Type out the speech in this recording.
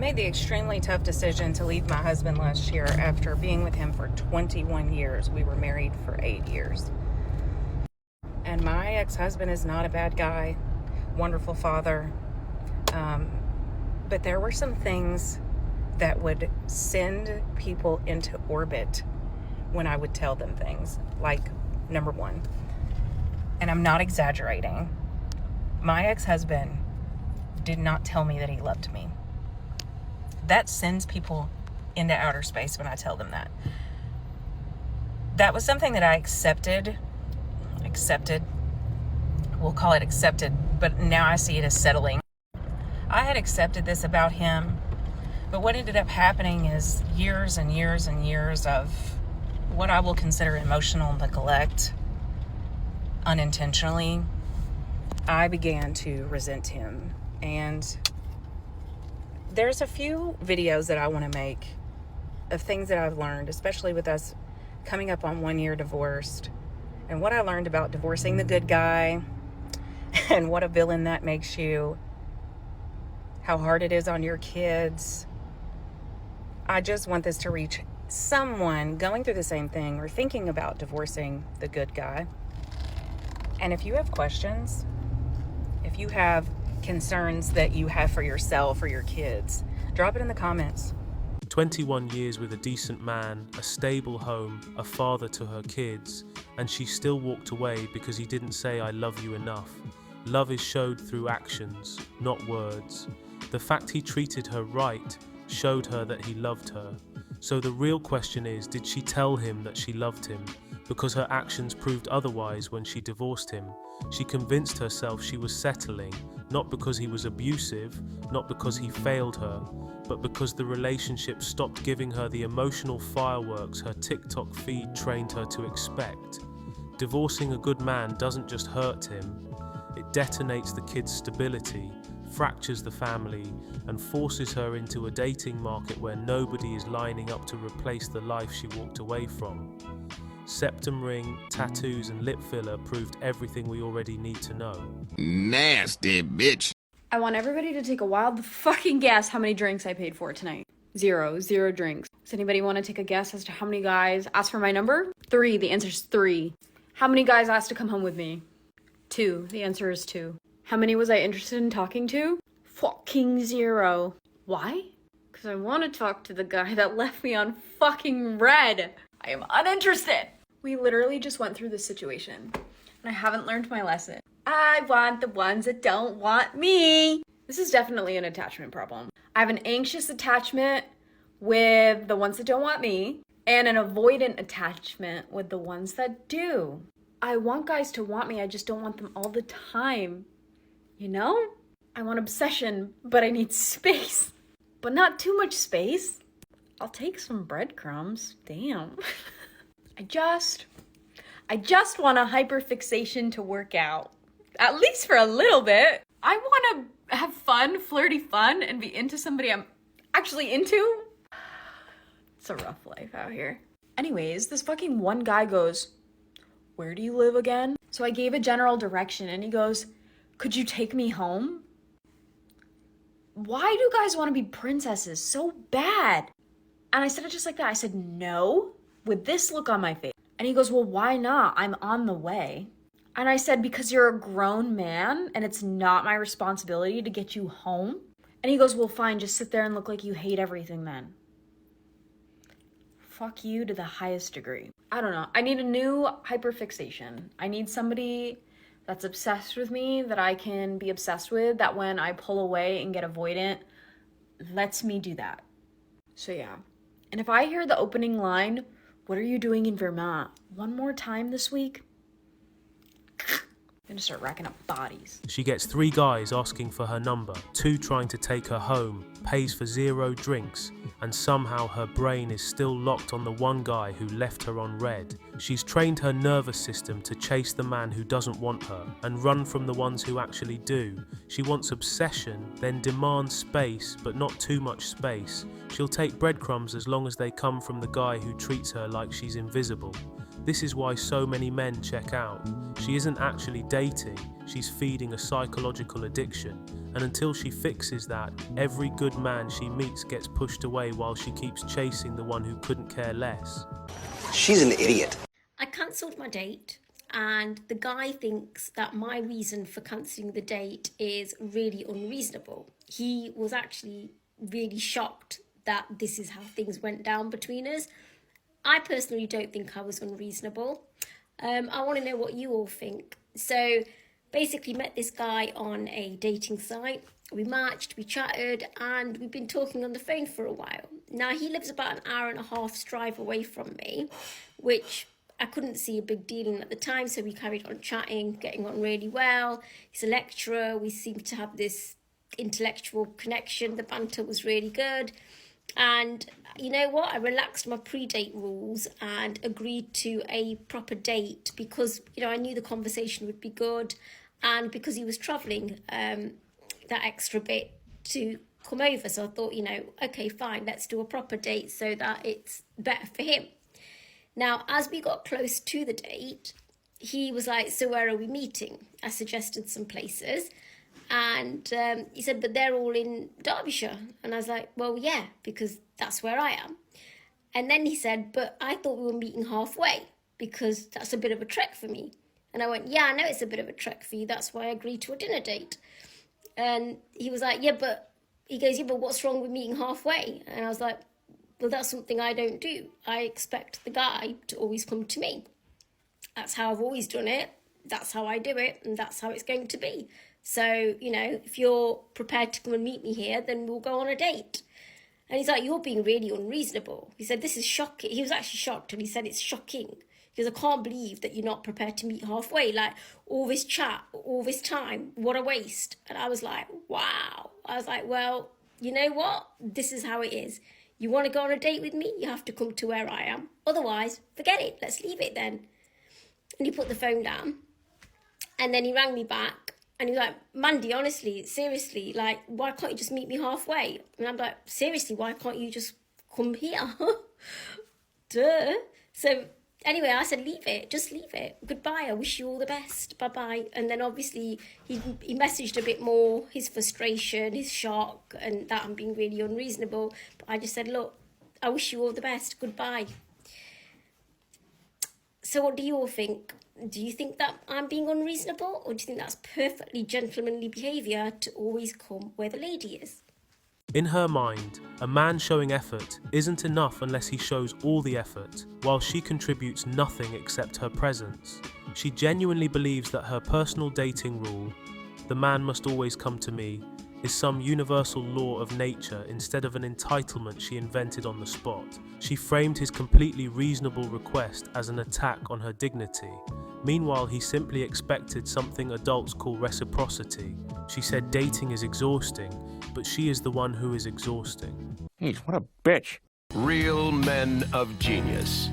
made the extremely tough decision to leave my husband last year after being with him for 21 years. We were married for 8 years. And my ex-husband is not a bad guy, wonderful father. But there were some things that would send people into orbit when I would tell them things. Like, number one, and I'm not exaggerating, my ex-husband did not tell me that he loved me. That sends people into outer space when I tell them that. That was something that I accepted, we'll call it accepted, but now I see it as settling. I had accepted this about him, but what ended up happening is years and years and years of what I will consider emotional neglect, unintentionally. I began to resent him, and there's a few videos that I want to make of things that I've learned, especially with us coming up on 1 year divorced, and what I learned about divorcing the good guy and what a villain that makes you, how hard it is on your kids. I just want this to reach someone going through the same thing or thinking about divorcing the good guy. And if you have questions, if you have concerns that you have for yourself or your kids, drop it in the comments. 21 years with a decent man, a stable home, a father to her kids, and she still walked away because he didn't say "I love you" enough. Love is showed through actions, not words. The fact he treated her right showed her that he loved her. So the real question is, did she tell him that she loved him? Because her actions proved otherwise when she divorced him. She convinced herself she was settling, not because he was abusive, not because he failed her, but because the relationship stopped giving her the emotional fireworks her TikTok feed trained her to expect. Divorcing a good man doesn't just hurt him, it detonates the kid's stability, fractures the family, and forces her into a dating market where nobody is lining up to replace the life she walked away from. Septum ring, tattoos, and lip filler proved everything we already need to know. Nasty bitch. I want everybody to take a wild fucking guess how many drinks I paid for tonight. Zero drinks. Does anybody want to take a guess as to how many guys asked for my number? 3. The answer is 3. How many guys asked to come home with me? 2. The answer is 2. How many was I interested in talking to? Fucking 0. Why? Because I want to talk to the guy that left me on fucking red. I am uninterested. We literally just went through this situation, and I haven't learned my lesson. I want the ones that don't want me. This is definitely an attachment problem. I have an anxious attachment with the ones that don't want me, and an avoidant attachment with the ones that do. I want guys to want me, I just don't want them all the time. You know? I want obsession, but I need space. But not too much space. I'll take some breadcrumbs. Damn. I just want a hyperfixation to work out. At least for a little bit. I want to have fun, flirty fun, and be into somebody I'm actually into. It's a rough life out here. Anyways, this fucking one guy goes, "Where do you live again?" So I gave a general direction, and he goes, "Could you take me home?" Why do guys want to be princesses so bad? And I said it just like that. I said, "No," with this look on my face. And he goes, "Well, why not? I'm on the way." And I said, "Because you're a grown man and it's not my responsibility to get you home." And he goes, "Well, fine, just sit there and look like you hate everything then." Fuck you to the highest degree. I don't know. I need a new hyperfixation. I need somebody that's obsessed with me, that I can be obsessed with, that when I pull away and get avoidant, lets me do that. So yeah. And if I hear the opening line, "What are you doing in Vermont?" one more time this week, I'm gonna start racking up bodies. She gets 3 guys asking for her number, 2 trying to take her home, pays for 0 drinks, and somehow her brain is still locked on the one guy who left her on red. She's trained her nervous system to chase the man who doesn't want her and run from the ones who actually do. She wants obsession, then demands space, but not too much space. She'll take breadcrumbs as long as they come from the guy who treats her like she's invisible. This is why so many men check out. She isn't actually dating, she's feeding a psychological addiction. And until she fixes that, every good man she meets gets pushed away while she keeps chasing the one who couldn't care less. She's an idiot. I cancelled my date, and the guy thinks that my reason for cancelling the date is really unreasonable. He was actually really shocked that this is how things went down between us. I personally don't think I was unreasonable. I want to know what you all think. So basically met this guy on a dating site. We matched, we chatted, and we've been talking on the phone for a while. Now, he lives about an hour and a half's drive away from me, which I couldn't see a big deal in at the time, so we carried on chatting, getting on really well. He's a lecturer. We seemed to have this intellectual connection. The banter was really good. And you know what? I relaxed my pre-date rules and agreed to a proper date because, you know, I knew the conversation would be good, and because he was travelling that extra bit to come over. So I thought, you know, okay, fine, let's do a proper date so that it's better for him. Now, as we got close to the date, he was like, so where are we meeting? I suggested some places. And he said, but they're all in Derbyshire. And I was like, well, yeah, because that's where I am. And then he said, but I thought we were meeting halfway because that's a bit of a trek for me. And I went, yeah, I know it's a bit of a trek for you. That's why I agreed to a dinner date. And he was like, yeah, but what's wrong with meeting halfway? And I was like, well, that's something I don't do. I expect the guy to always come to me. That's how I've always done it. That's how I do it. And that's how it's going to be. So, you know, if you're prepared to come and meet me here, then we'll go on a date. And he's like, you're being really unreasonable. He said, this is shocking. He was actually shocked, and he said, it's shocking. Because I can't believe that you're not prepared to meet halfway. Like, all this chat, all this time, what a waste. And I was like, wow. I was like, well, you know what? This is how it is. You want to go on a date with me? You have to come to where I am. Otherwise, forget it. Let's leave it then. And he put the phone down. And then he rang me back. And he was like, Mandy, honestly, seriously, like, why can't you just meet me halfway? And I'm like, seriously, why can't you just come here? Duh. So anyway, I said, leave it, just leave it. Goodbye, I wish you all the best, bye-bye. And then obviously he messaged a bit more, his frustration, his shock, and that I'm being really unreasonable. But I just said, look, I wish you all the best, goodbye. So what do you all think? Do you think that I'm being unreasonable, or do you think that's perfectly gentlemanly behaviour to always come where the lady is? In her mind, a man showing effort isn't enough unless he shows all the effort, while she contributes nothing except her presence. She genuinely believes that her personal dating rule, the man must always come to me, is some universal law of nature instead of an entitlement she invented on the spot. She framed his completely reasonable request as an attack on her dignity. Meanwhile, he simply expected something adults call reciprocity. She said dating is exhausting, but she is the one who is exhausting. Jeez, what a bitch. Real men of genius.